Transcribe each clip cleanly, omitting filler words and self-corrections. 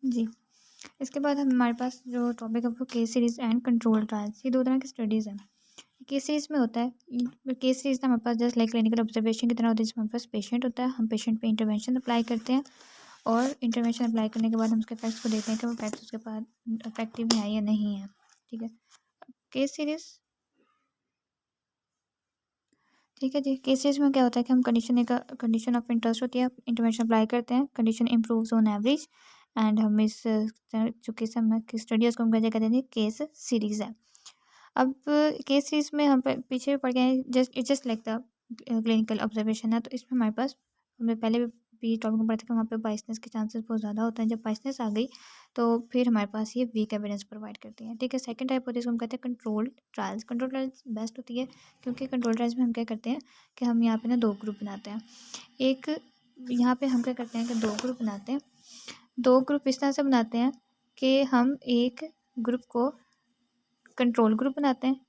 जी। इसके बाद हमारे पास जो टॉपिक है वो case series and control trials. ये 2 तरह की स्टडीज़ हैं। केस सीरीज़ में होता है केस सीरीज़ हमारे पास जस्ट लाइक क्लिनिकल ऑब्जर्वेशन की तरह होती है, जिसमें हमारे पास पेशेंट होता है, हम पेशेंट पे इंटरवेंशन अप्लाई करते हैं और इंटरवेंशन अप्लाई करने के बाद हम उसके इफेक्ट्स को देखते हैं कि वो इफेक्ट्स उसके बाद इफेक्टिव है या नहीं है। ठीक है। केस सीरीज़ ठीक है जी। केस सीरीज़ में क्या होता है कि हम कंडीशन ऑफ इंटरेस्ट होती है, इंटरवेंशन अप्लाई करते हैं, condition improves on average and हम इस जो केस हम स्टडी है उसको हम क्या कहते हैं, केस सीरीज़ है। अब केस सीरीज़ में हम पीछे भी पढ़ गए हैं, just it's just like the clinical observation है। तो इसमें हमारे पास हमने पहले भी टॉपिक में पढ़ा था कि वहाँ पे बाइसनेस के चांसेस बहुत ज़्यादा होते हैं। जब बाइसनेस आ गई तो फिर हमारे पास ये वीक एविडेंस प्रोवाइड करती है। ठीक है। सेकंड टाइप होती है, इसको हम कहते हैं controlled trials. Control trials best होती है क्योंकि कंट्रोल ट्रायल्स में हम क्या करते हैं कि हम यहाँ पे ना 2 ग्रुप बनाते हैं। एक यहाँ पे हम क्या करते हैं कि 2 ग्रुप बनाते हैं। 2 ग्रुप इस तरह से बनाते हैं कि हम एक ग्रुप को कंट्रोल ग्रुप बनाते हैं,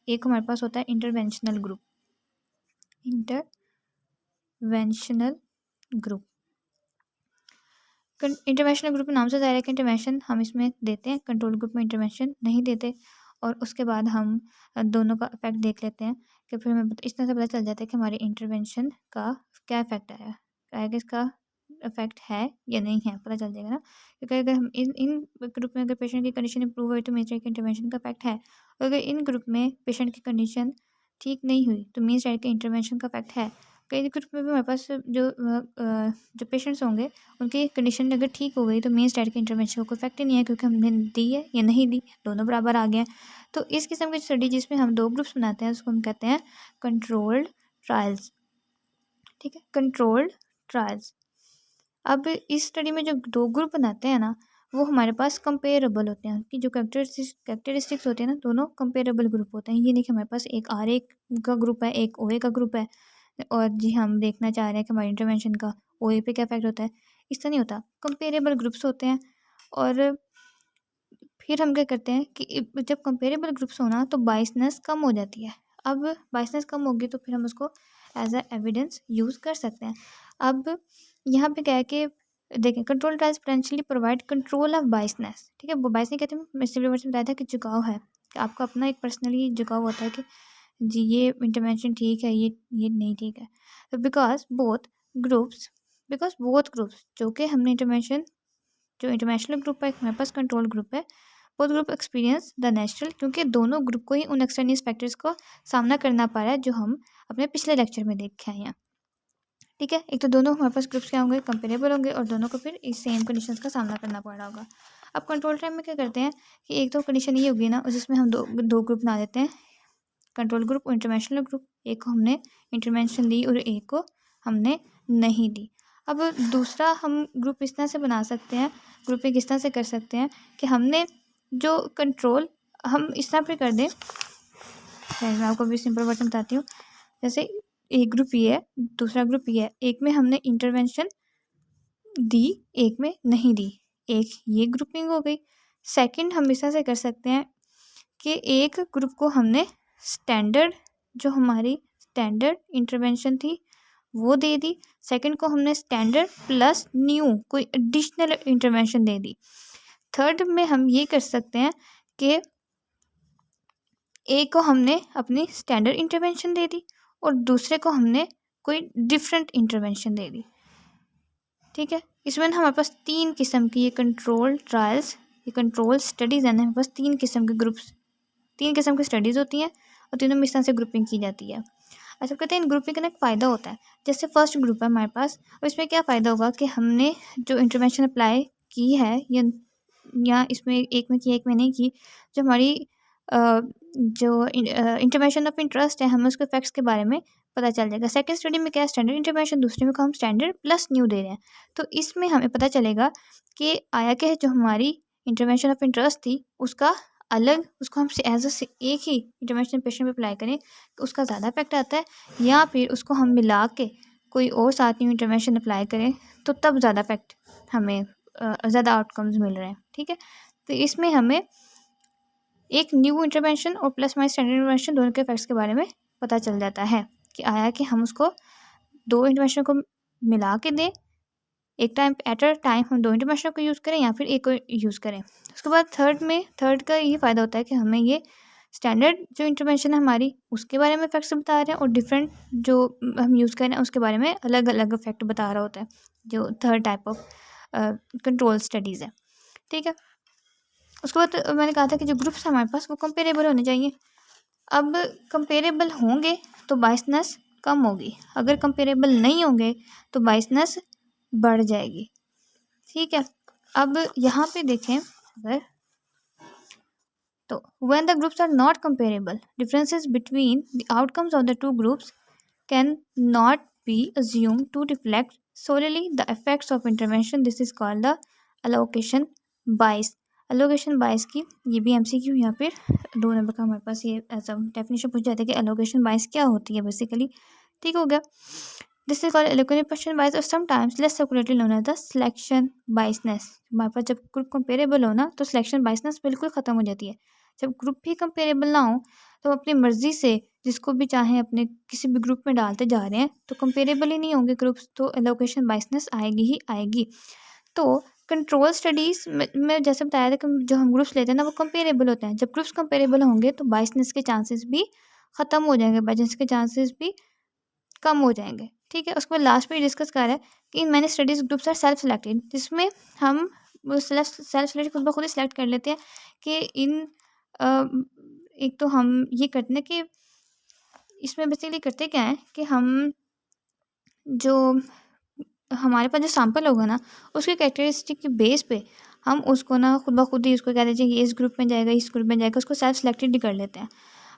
एक हमारे पास होता है interventional group. Interventional group interventional group नाम से ज़ाहिर है कि इंटरवेंशन हम इसमें देते हैं, कंट्रोल ग्रुप में इंटरवेंशन नहीं देते। और उसके बाद हम दोनों का इफेक्ट देख लेते हैं कि फिर हमें इस तरह से पता चल जाता है कि हमारे इंटरवेंशन का क्या इफेक्ट आया है, कि इसका इफेक्ट है या नहीं है, पता चल जाएगा ना। क्योंकि अगर हम इन ग्रुप में अगर पेशेंट की कंडीशन इंप्रूव हुई तो मीन्स कि इंटरवेंशन का इफेक्ट है, और अगर इन ग्रुप में पेशेंट की कंडीशन ठीक नहीं हुई तो मीन्स कि इंटरवेंशन का इफेक्ट है। कई ग्रुप में भी हमारे पास जो पेशेंट्स होंगे उनकी कंडीशन अगर ठीक हो गई तो मेन स्टेट के इंटरवेंशन को इफेक्ट ही नहीं है, क्योंकि हमने दी है या नहीं दी, दोनों बराबर आ गए हैं। तो इस किस्म की स्टडी जिसमें हम 2 ग्रुप्स बनाते हैं उसको हम कहते हैं कंट्रोल्ड ट्रायल्स। ठीक है। Controlled trials. अब इस स्टडी में जो 2 ग्रुप बनाते हैं ना वो हमारे पास कंपेरेबल होते हैं, कि जो कैरेक्टरिस्टिक्स होते हैं ना दोनों कंपेरेबल ग्रुप होते हैं। ये नहीं कि हमारे पास एक आर ए का ग्रुप है, एक ओ ए का ग्रुप है और जी हम देखना चाह रहे हैं कि हमारे इंटरवेंशन का ओ ए पे क्या इफेक्ट होता है। इस तरह नहीं होता, कंपेरेबल ग्रुप्स होते हैं। और फिर हम क्या करते हैं कि जब कंपेरेबल ग्रुप्स होना तो बाइसनेस कम हो जाती है। अब बाइसनेस कम होगी तो फिर हम उसको एज अ एविडेंस यूज़ कर सकते हैं। अब यहाँ पे क्या है कि देखें, control trials potentially provide control of बाइसनेस। ठीक है। वो बाइस नहीं कहते, मैं सिंपली वर्ड्स में बताया था कि झुकाव है, कि आपका अपना एक पर्सनली झुकाव होता है कि जी ये इंटरवेंशन ठीक है, ये नहीं ठीक है। तो बिकॉज बोथ ग्रुप्स जो कि हमने इंटरवेंशन जो इंटरनेशनल ग्रुप है, हमारे पास कंट्रोल ग्रुप है, both group experience the natural, क्योंकि दोनों ग्रुप को ही उन एक्सटर्नल फैक्टर्स को सामना करना पड़ रहा है जो हम अपने पिछले लेक्चर में देखे हैं। ठीक है। एक तो दोनों हमारे पास ग्रुप्स क्या होंगे, कंपेरेबल होंगे, और दोनों को फिर इस सेम कंडीशंस का सामना करना पड़ रहा होगा। अब कंट्रोल टाइम में क्या करते हैं कि एक तो कंडीशन ये होगी ना जिसमें हम दो ग्रुप बना देते हैं, कंट्रोल ग्रुप और इंटरवेंशनल ग्रुप। एक को हमने इंटरवेंशन दी और एक को हमने नहीं दी। अब दूसरा हम ग्रुप इस तरह से बना सकते हैं, ग्रुपिंग इस तरह से कर सकते हैं कि हमने जो कंट्रोल हम इस तरह पे कर दें। मैं आपको भी सिंपल वर्ड बताती हूँ। जैसे एक ग्रुप ये है, दूसरा ग्रुप ये है, एक में हमने इंटरवेंशन दी, एक में नहीं दी, एक ये ग्रुपिंग हो गई। सेकंड हम इस तरह से कर सकते हैं कि एक ग्रुप को हमने स्टैंडर्ड जो हमारी स्टैंडर्ड इंटरवेंशन थी वो दे दी, सेकंड को हमने स्टैंडर्ड प्लस न्यू कोई एडिशनल इंटरवेंशन दे दी। थर्ड में हम ये कर सकते हैं कि एक को हमने अपनी स्टैंडर्ड इंटरवेंशन दे दी और दूसरे को हमने कोई डिफरेंट इंटरवेंशन दे दी। ठीक है। इसमें हमारे पास 3 किस्म की ये कंट्रोल ट्रायल्स, ये कंट्रोल स्टडीज़ है ना, हमारे पास 3 किस्म के ग्रुप्स, 3 किस्म की स्टडीज़ होती हैं और तीनों में इस तरह से ग्रुपिंग की जाती है। अच्छा, कहते हैं इन ग्रुपिंग का एक फ़ायदा होता है। जैसे फर्स्ट ग्रुप है हमारे पास, और इसमें क्या फ़ायदा होगा कि हमने जो इंटरवेंशन अप्लाई की है या इसमें एक में की एक में नहीं की, जो हमारी जो इंटरवेंशन ऑफ इंटरेस्ट है हमें उसके इफेक्ट्स के बारे में पता चल जाएगा। सेकंड स्टडी में क्या है, स्टैंडर्ड इंटरवेंशन, दूसरे में को हम स्टैंडर्ड प्लस न्यू दे रहे हैं। तो इसमें हमें पता चलेगा कि आया क्या है, जो हमारी इंटरवेंशन ऑफ इंटरेस्ट थी उसका अलग, उसको हम एज एक ही इंटरवेंशन पेशेंट पे अप्लाई करें तो उसका ज़्यादा इफेक्ट आता है, या फिर उसको हम मिला के कोई और साथ न्यू इंटरवेंशन अप्लाई करें तो तब ज़्यादा इफेक्ट हमें ज़्यादा आउटकम्स मिल रहे हैं। ठीक है। तो इसमें हमें एक न्यू इंटरवेंशन और प्लस माइनस स्टैंडर्ड इंटरवेंशन दोनों के इफेक्ट्स के बारे में पता चल जाता है कि आया कि हम उसको 2 इंटरवेंशन को मिला के दें, एक टाइम एट अ टाइम हम 2 इंटरवेंशन को यूज़ करें या फिर एक को यूज़ करें। उसके बाद थर्ड का ये फ़ायदा होता है कि हमें ये स्टैंडर्ड जो इंटरवेंशन है हमारी उसके बारे में इफेक्ट्स बता रहे हैं और डिफरेंट जो हम यूज़ कर रहे हैं उसके बारे में अलग अलग इफेक्ट बता रहा होता है, जो third type of control studies है। ठीक है, उसके बाद मैंने कहा था कि जो ग्रुप्स हमारे पास वो कंपेरेबल होने चाहिए। अब कंपेरेबल होंगे तो बायसनेस कम होगी, अगर कंपेरेबल नहीं होंगे तो बायसनेस बढ़ जाएगी। ठीक है, अब यहाँ पे देखें अगर तो when the groups are not comparable, differences between the outcomes of the two groups can not be assumed to reflect solely the effects of intervention. This is called the allocation bias. allocation bias की ये भी MCQ यहाँ पे 2 number का हमारे पास ये ऐसा definition पूछ जाता है कि allocation bias क्या होती है बेसिकली। ठीक हो गया, this is called allocation bias और sometimes less circularly known as the selection biasness. हमारे पास जब ग्रुप कंपेरेबल हो ना तो सिलेक्शन बायसनेस बिल्कुल ख़त्म हो जाती है। जब ग्रुप भी कंपेरेबल ना हो तो अपनी मर्ज़ी से जिसको भी चाहें अपने किसी भी ग्रुप में डालते जा रहे हैं तो कंपेरेबल ही नहीं होंगे ग्रुप्स, तो एलोकेशन बायसनेस आएगी ही आएगी। तो कंट्रोल स्टडीज़ में जैसे बताया था कि जो हम ग्रुप्स लेते हैं ना वो कंपेरेबल होते हैं। जब ग्रुप्स कंपेरेबल होंगे तो बायसनेस के चांसेस भी ख़त्म हो जाएंगे, बायसनेस के चांसेस भी कम हो जाएंगे। ठीक है, उसके बाद लास्ट में डिस्कस कर रहा है कि in many studies groups are self selected, जिसमें हम सेल्फ सेलेक्ट खुद ब खुद ही सेलेक्ट कर लेते हैं कि इन एक तो हम ये करते हैं कि इसमें बेसिकली करते क्या है कि हम जो हमारे पास जो सैंपल होगा ना उसके कैरेक्टरिस्टिक के बेस पे हम उसको ना खुद ब खुद ही उसको कह देते हैं कि इस ग्रुप में जाएगा, इस ग्रुप में जाएगा, उसको सेल्फ सेलेक्टेड ही कर लेते हैं।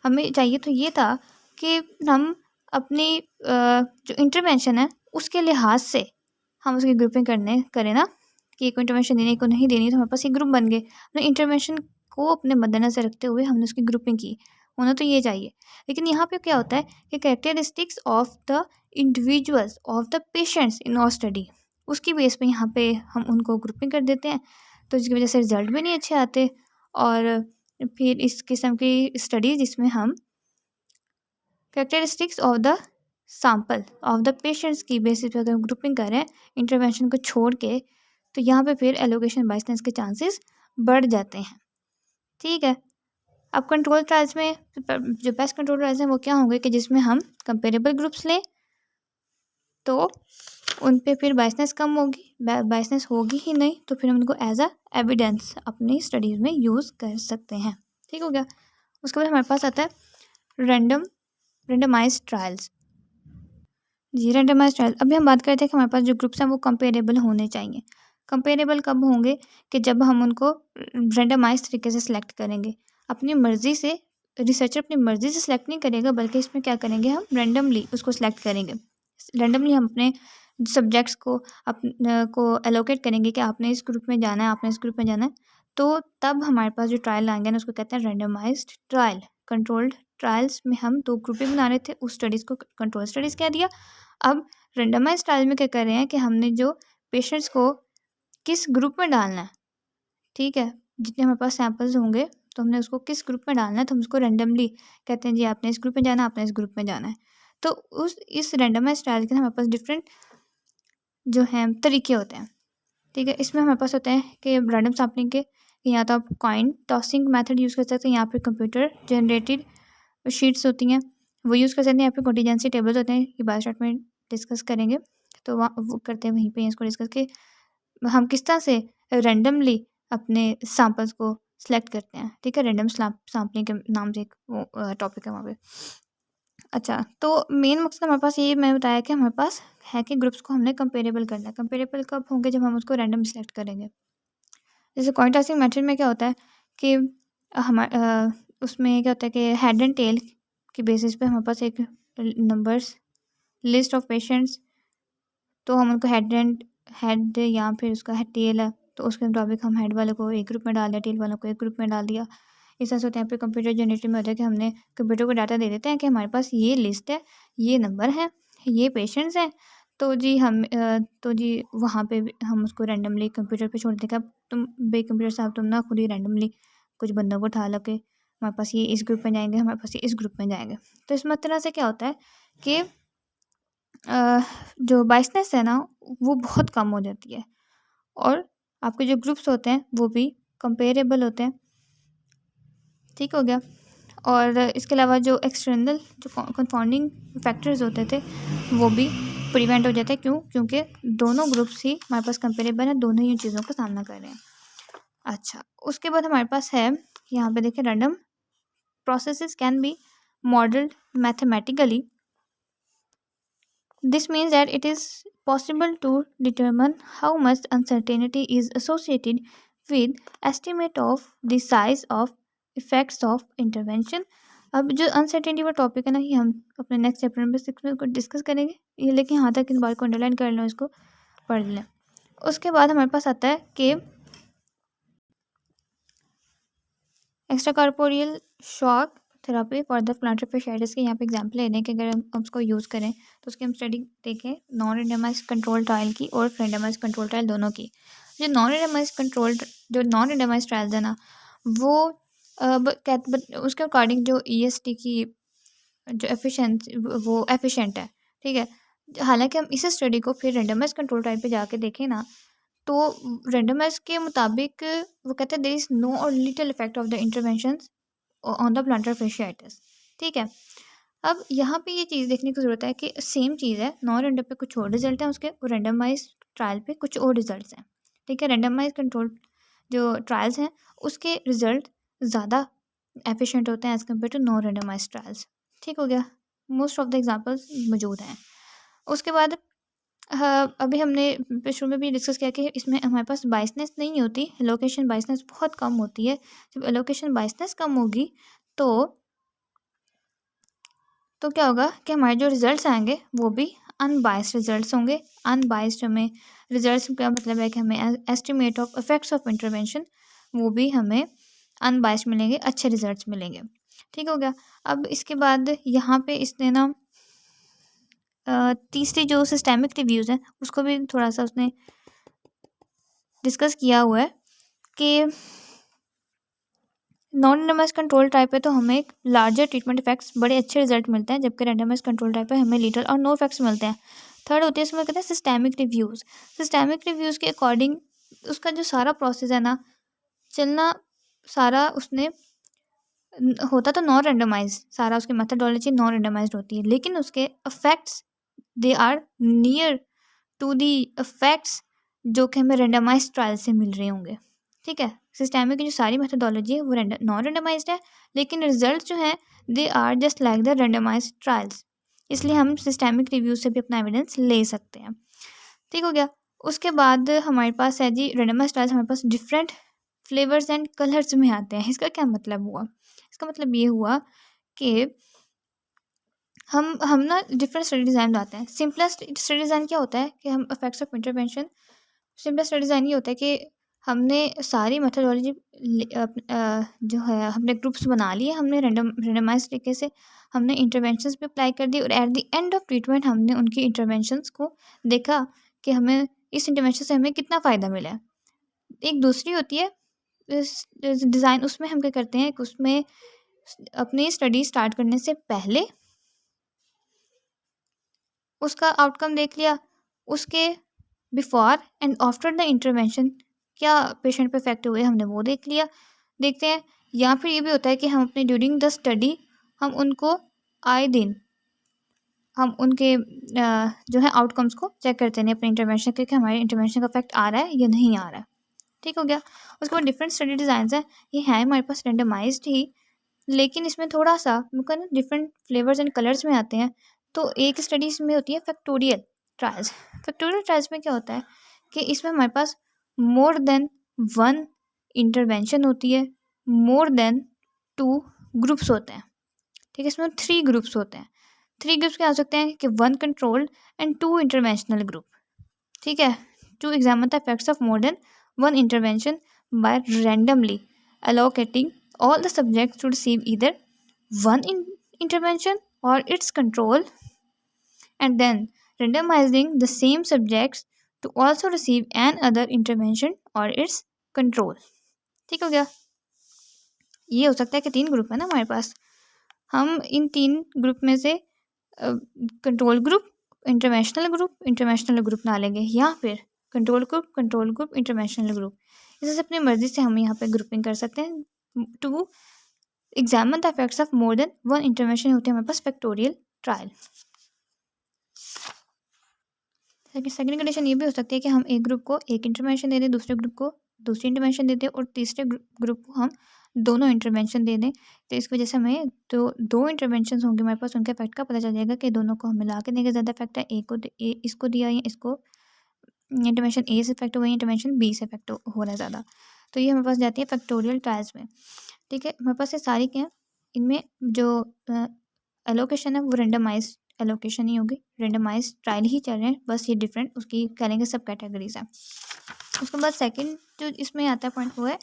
हमें चाहिए तो ये था कि हम अपनी जो इंटरवेंशन है उसके लिहाज से हम उसकी ग्रुपिंग करें ना कि एक को इंटरवेंशन देनी, एक को नहीं देनी, तो हमारे पास एक ग्रुप बन गए। अपने इंटरवेंशन को अपने मद्देनजर रखते हुए हमने उसकी ग्रुपिंग की, होना तो ये चाहिए। लेकिन यहाँ पे क्या होता है कि characteristics of the individuals of the patients in our study, उसकी बेस पे यहाँ पे हम उनको ग्रुपिंग कर देते हैं, तो इसकी वजह से रिजल्ट भी नहीं अच्छे आते। और फिर इस किस्म की स्टडीज़ जिसमें हम characteristics of the sample of the patients की बेसिस पे अगर हम ग्रुपिंग करें इंटरवेंशन को छोड़ के, तो यहाँ पे फिर एलोकेशन बायसनेस के चांसेस बढ़ जाते हैं। ठीक है, अब कंट्रोल ट्रायल्स में जो बेस्ट कंट्रोल ट्रायल्स हैं वो क्या होंगे कि जिसमें हम कंपेरेबल ग्रुप्स लें तो उन पे फिर बायसनेस कम होगी, बायसनेस होगी ही नहीं तो फिर हम उनको एज अ एविडेंस अपनी स्टडीज़ में यूज़ कर सकते हैं। ठीक हो गया, उसके बाद हमारे पास आता है रेंडमाइज्ड ट्रायल्स। जी, रेंडमाइज्ड ट्रायल, अभी हम बात करते हैं कि हमारे पास जो ग्रुप्स हैं वो कंपेरेबल होने चाहिए। कंपेरेबल कब होंगे कि जब हम उनको रेंडमाइज तरीके से सिलेक्ट करेंगे, अपनी मर्ज़ी से। रिसर्चर अपनी मर्ज़ी से सिलेक्ट नहीं करेगा बल्कि इसमें क्या करेंगे, हम रैंडमली उसको सिलेक्ट करेंगे। रैंडमली हम अपने सब्जेक्ट्स को एलोकेट करेंगे कि आपने इस ग्रुप में जाना है, आपने इस ग्रुप में जाना है, तो तब हमारे पास जो ट्रायल आएंगे ना उसको कहते हैं रेंडमाइज्ड ट्रायल। कंट्रोल्ड ट्रायल्स में हम 2 ग्रुपें बना रहे थे, उस स्टडीज़ को कंट्रोल स्टडीज़ कह दिया। अब रेंडमाइज्ड ट्रायल में क्या कर रहे हैं कि हमने जो पेशेंट्स को किस ग्रुप में डालना है, ठीक है, जितने हमारे पास सैंपल्स होंगे तो हमने उसको किस ग्रुप में डालना है, तो हम उसको रैंडमली कहते हैं जी आपने इस ग्रुप में जाना है, आपने इस ग्रुप में जाना है। तो इस रैंडमाइज्ड ट्रायल के हमारे पास डिफरेंट जो हैं तरीके होते हैं। ठीक है, इसमें हमारे पास होते हैं कि रैंडम सैम्पलिंग के या तो आप कॉइन टॉसिंग मेथड यूज़ कर सकते हैं, यहाँ पे कंप्यूटर जनरेटेड शीट्स होती हैं वो यूज़ कर सकते हैं, यहाँ पे कॉन्टीजेंसी टेबल्स होते हैं, ये बाद स्टार्ट में डिस्कस करेंगे। तो वहाँ वो करते हैं वहीं पे इसको डिस्कस के हम किस तरह से रैंडमली अपने सैंपल्स को सिलेक्ट करते हैं। ठीक है, रैंडम सैम्पलिंग के नाम से एक वो टॉपिक है वहाँ पे। अच्छा, तो मेन मकसद हमारे पास ये मैं बताया कि हमारे पास है कि ग्रुप्स को हमने कंपेरेबल करना है। कंपेरेबल कब होंगे, जब हम उसको रैंडम सेलेक्ट करेंगे। जैसे कॉइन टॉसिंग मेथड में क्या होता है कि उसमें क्या होता है कि हेड एंड टेल की बेसिस पे हमारे पास एक नंबर्स लिस्ट ऑफ पेशेंट्स, तो हम उनको हेड या फिर उसका हेड टेल है तो उसके मुताबिक हम हेड वाले को एक ग्रुप में डाल दिया, टेल वालों को एक ग्रुप में डाल दिया। इस तरह से होता है। यहाँ पे कंप्यूटर जनरेटेड में होता है कि हमने कंप्यूटर को डाटा दे देते हैं कि हमारे पास ये लिस्ट है, ये नंबर है, ये पेशेंट्स हैं, तो जी वहाँ पे हम उसको रैंडमली कंप्यूटर पे छोड़ दें। अब तुम कंप्यूटर साहब तुम ना खुद ही रैंडमली कुछ बंदों को उठा लो के हमारे पास ये इस ग्रुप में जाएंगे, हमारे पास ये इस ग्रुप में जाएंगे। तो इस तरह से क्या होता है कि जो बायसनेस है ना वो बहुत कम हो जाती है और आपके जो ग्रुप्स होते हैं वो भी कंपेरेबल होते हैं। ठीक हो गया। और इसके अलावा जो एक्सटर्नल जो कंफाउंडिंग फैक्टर्स होते थे वो भी प्रिवेंट हो जाते हैं। क्यों? क्योंकि दोनों ग्रुप्स ही हमारे पास कंपेरेबल हैं, दोनों ही इन चीज़ों का सामना कर रहे हैं। अच्छा, उसके बाद हमारे पास है यहाँ पे देखिए random processes can be modeled mathematically. This means that it is possible to determine how much uncertainty is associated with estimate of the size of effects of intervention. अब जो अनसर्टेनिटी वाला टॉपिक है ना ये हम अपने नेक्स्ट चैप्टर नंबर 6 में discuss करेंगे। ये लेकिन यहाँ तक इन बार को अंडरलाइन कर लो, इसको पढ़ लें। उसके बाद हमारे पास आता है कि extra corporeal shock therapy for the planter fasciitis के यहाँ पे एग्जांपल ले लें कि अगर हम उसको यूज़ करें तो उसकी हम स्टडी देखें नॉन रेंडमाइज्ड कंट्रोल ट्रायल की और रेंडमाइज्ड कंट्रोल ट्रायल दोनों की। जो नॉन रेंडमाइज्ड ट्रायल्स है ना वो उसके अकॉर्डिंग जो EST की जो वो एफिशिएंट है। ठीक है, हालांकि हम इस स्टडी को फिर रेंडमाइज्ड कंट्रोल ट्रायल पे जाके देखें ना तो रेंडमाइज के मुताबिक वो कहते हैं देयर इज़ नो और little effect of the intervention on the planter fasciitis. ठीक है, अब यहाँ पे ये चीज़ देखने की ज़रूरत है कि सेम चीज़ है, नॉन रेंडम पे कुछ और रिजल्ट हैं उसके और रेंडमाइज ट्रायल पे कुछ और रिजल्ट्स हैं। ठीक है, रेंडमाइज कंट्रोल जो ट्रायल्स हैं उसके रिजल्ट ज़्यादा एफिशिएंट होते हैं as compare to non randomise trials. ठीक हो गया, मोस्ट ऑफ द एग्जांपल्स मौजूद हैं। उसके बाद हाँ, अभी हमने शुरू में भी डिस्कस किया कि इसमें हमारे पास बायसनेस नहीं होती, एलोकेशन बायसनेस बहुत कम होती है। जब एलोकेशन बायसनेस कम होगी तो क्या होगा कि हमारे जो रिजल्ट्स आएंगे वो भी अनबायस्ड रिजल्ट्स होंगे। अनबायस्ड हमें रिजल्ट्स का मतलब है कि हमें estimate of effects of intervention वो भी हमें अनबायस्ड मिलेंगे, अच्छे रिजल्ट्स मिलेंगे। ठीक हो गया। अब इसके बाद यहाँ पे इसने ना तीसरी जो सिस्टेमिक रिव्यूज़ हैं उसको भी थोड़ा सा उसने डिस्कस किया हुआ है कि नॉन रेंडमाइज्ड कंट्रोल टाइप पे तो हमें एक लार्जर ट्रीटमेंट इफेक्ट्स बड़े अच्छे रिजल्ट मिलते हैं, जबकि रेंडमाइज्ड कंट्रोल टाइप पे हमें लिटल और नो इफेक्ट्स मिलते हैं। थर्ड होती है इसमें कहते हैं सिस्टेमिक रिव्यूज़। सिस्टेमिक रिव्यूज़ के अकॉर्डिंग उसका जो सारा प्रोसेस है ना चलना सारा उसने होता तो नॉन रेंडमाइज, सारा उसकी मेथडोलॉजी नॉन रेंडमाइज्ड होती है, लेकिन उसके effects they are near to the effects जो कि हमें रेंडमाइज्ड ट्रायल से मिल रहे होंगे। ठीक है, सिस्टेमिक की जो सारी मेथडोलॉजी है वो नॉन रेंडमाइज्ड है, लेकिन रिजल्ट जो है they are just like the randomised trials, इसलिए हम सिस्टेमिक रिव्यू से भी अपना एविडेंस ले सकते हैं। ठीक हो गया। उसके बाद हमारे पास है जी रेंडमाइज्ड ट्रायल्स हमारे पास डिफरेंट फ्लेवर्स एंड कलर्स में आते हैं। इसका क्या मतलब हुआ? इसका मतलब ये हुआ कि हम ना डिफरेंट स्टडी डिज़ाइन आते हैं। सिंपलेस्ट स्टडी डिज़ाइन क्या होता है कि हम effects of intervention, simplest study design ये होता है कि हमने सारी मेथडोलॉजी जो है हमने ग्रुप्स बना लिए, हमने रेंडमाइज तरीके से हमने इंटरवेंशंस पे अप्लाई कर दी और at the end of treatment हमने उनकी इंटरवेंशंस को देखा कि हमें इस इंटरवेंशन से हमें कितना फ़ायदा मिला है। एक दूसरी होती है डिज़ाइन, उसमें हम क्या करते हैं कि उसमें अपनी स्टडी स्टार्ट करने से पहले उसका आउटकम देख लिया, उसके before and after the intervention क्या पेशेंट पे इफेक्ट हुए हमने वो देख लिया, देखते हैं। या फिर ये भी होता है कि हम अपने ड्यूरिंग द स्टडी हम उनको आए दिन हम उनके जो है आउटकम्स को चेक करते हैं अपने इंटरवेंशन के कि हमारे इंटरवेंशन का इफेक्ट आ रहा है या नहीं आ रहा है। ठीक हो गया। उसके बाद डिफरेंट स्टडी डिज़ाइंस हैं, ये है हमारे पास रेंडमाइज्ड ही, लेकिन इसमें थोड़ा सा ना डिफरेंट फ्लेवर्स एंड कलर्स में आते हैं। तो एक स्टडीज में होती है फैक्टोरियल ट्रायल्स। फैक्टोरियल ट्रायल्स में क्या होता है कि इसमें हमारे पास मोर देन वन इंटरवेंशन होती है, मोर देन 2 ग्रुप्स होते हैं। ठीक है, इसमें 3 ग्रुप्स होते हैं। 3 ग्रुप्स क्या हो सकते हैं कि 1 कंट्रोल्ड एंड 2 इंटरवेंशनल ग्रुप। ठीक है, to examine the effects of more than 1 intervention by randomly allocating all the subjects to receive either one intervention or its control and then randomizing the same subjects to also receive another intervention or its control। ठीक हो गया। ये हो सकता है कि 3 group है ना हमारे पास, हम इन 3 ग्रुप में से कंट्रोल ग्रुप इंटरनेशनल ग्रुप डालेंगे, या फिर कंट्रोल ग्रुप इंटरनेशनल ग्रुप। इसे अपनी मर्जी से हम यहाँ पे ग्रुपिंग कर सकते हैं। To examine the effects of more than one intervention होती है हमारे पास फैक्टोरियल ट्रायल। सेकंड कंडीशन ये भी हो सकती है कि हम एक ग्रुप को एक इंटरवेंशन दे दें, दूसरे ग्रुप को दूसरी इंटरवेंशन दे दें, और तीसरे ग्रुप को हम दोनों इंटरवेंशन दे दें। तो इस वजह से हमें तो दो इंटरवेंशन होंगे हमारे पास, उनके इफेक्ट का पता चल जाएगा कि दोनों को हम मिला के देंगे ज़्यादा इफेक्ट है, इसको दिया या इसको इंटरवेंशन ए से इफेक्ट हुआ है, इंटरवेंशन बी से इफेक्ट हो रहा है ज़्यादा। तो ये हमारे पास जाती है फैक्टोरियल ट्रायल्स में। ठीक है, हमारे पास ये सारी क्या है, इनमें जो एलोकेशन है वो रेंडमाइज एलोकेशन ही होगी, रेंडमाइज ट्रायल ही चल रहे हैं, बस ये डिफरेंट उसकी करेंगे सब कैटेगरीज है। उसके बाद सेकंड जो इसमें आता है पॉइंट वो है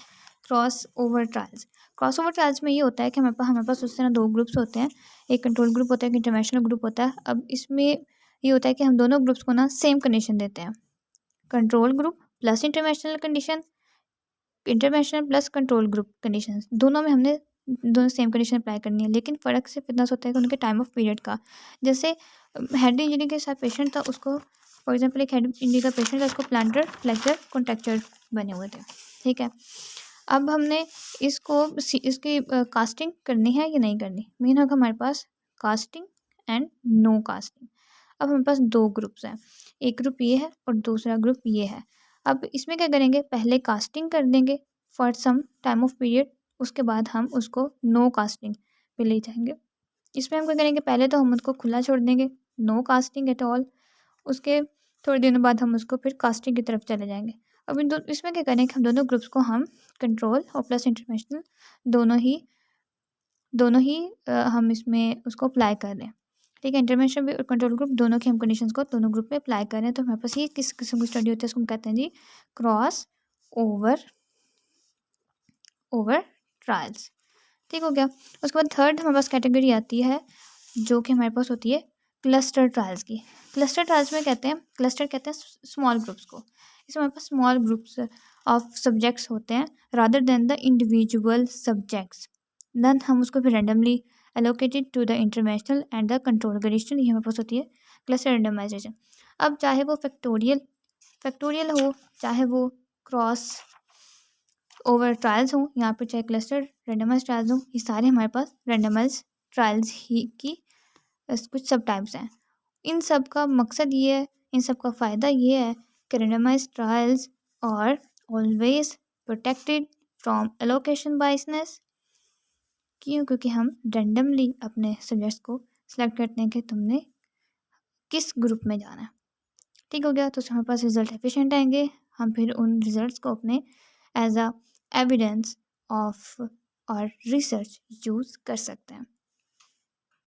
cross over trials. Cross over trials में ये होता है कि हमारे पास उस तरह दो ग्रुप्स होते हैं, एक कंट्रोल ग्रुप होता है, एक इंटरनेशनल ग्रुप होता है। अब इसमें ये होता है कि हम दोनों ग्रुप्स को ना सेम कंडीशन देते हैं, control group plus international condition, international plus control group condition, दोनों में हमने दोनों सेम कंडीशन अप्लाई करनी है। लेकिन फ़र्क सिर्फ इतना होता है कि उनके टाइम ऑफ पीरियड का। जैसे हेड इंजरी के साथ पेशेंट था, उसको फॉर एग्जांपल एक हेड इंजरी का पेशेंट था, उसको प्लांटर फ्लेक्चर कॉन्ट्रैक्चर बने हुए थे। ठीक है, अब हमने इसकी कास्टिंग करनी है या नहीं करनी, मेन होगा हमारे पास कास्टिंग एंड नो कास्टिंग। अब हमारे पास दो ग्रुप्स हैं, एक ग्रुप ये है और दूसरा ग्रुप ये है। अब इसमें क्या करेंगे, पहले कास्टिंग कर देंगे for some time of period, उसके बाद हम उसको नो कास्टिंग पे ले जाएंगे। इसमें हम क्या करेंगे, पहले तो हम उसको खुला छोड़ देंगे, नो कास्टिंग एट ऑल, उसके थोड़े दिनों बाद हम उसको फिर कास्टिंग की तरफ चले जाएंगे। अब इसमें क्या करेंगे, हम दोनों ग्रुप्स को हम कंट्रोल और प्लस इंटरनेशनल दोनों ही हम इसमें उसको अप्लाई कर रहे हैं। ठीक है, इंटरनेशनल और कंट्रोल ग्रुप दोनों की हम कंडीशंस को दोनों ग्रुप में अप्लाई कर रहे हैं। तो हमारे पास ये किस किस्म की स्टडी होती है, इसको हम कहते हैं जी क्रॉस ओवर ट्रायल्स। ठीक हो गया। उसके बाद थर्ड हमारे पास कैटेगरी आती है जो कि हमारे पास होती है क्लस्टर ट्रायल्स की। क्लस्टर ट्रायल्स में क्लस्टर कहते हैं स्मॉल ग्रुप्स को। इसमें हमारे पास स्मॉल ग्रुप्स ऑफ सब्जेक्ट्स होते हैं rather than the individual subjects. Then हम उसको फिर randomly allocated to the international and the control condition, ये हमारे पास होती है क्लस्टर रेंडमाइजेशन। अब चाहे वो फैक्टोरियल हो, चाहे वो क्रॉस ओवर ट्रायल्स हों, यहाँ पर चाहे क्लस्टर रेंडमाइज ट्रायल्स हों, ये सारे हमारे पास रेंडमाइज ट्रायल्स ही की कुछ सब टाइप्स हैं। इन सब का मकसद ये है, इन सब का फ़ायदा ये है कि randomise trials are always protected from allocation biasness. क्यों? क्योंकि हम रेंडमली अपने सब्जेक्ट्स को सिलेक्ट करते हैं कि तुमने किस ग्रुप में जाना है। ठीक हो गया। तो हमारे पास रिजल्ट एफिशिएंट आएंगे, हम फिर उन रिजल्ट्स को अपने एज अ एविडेंस ऑफ और रिसर्च यूज़ कर सकते हैं।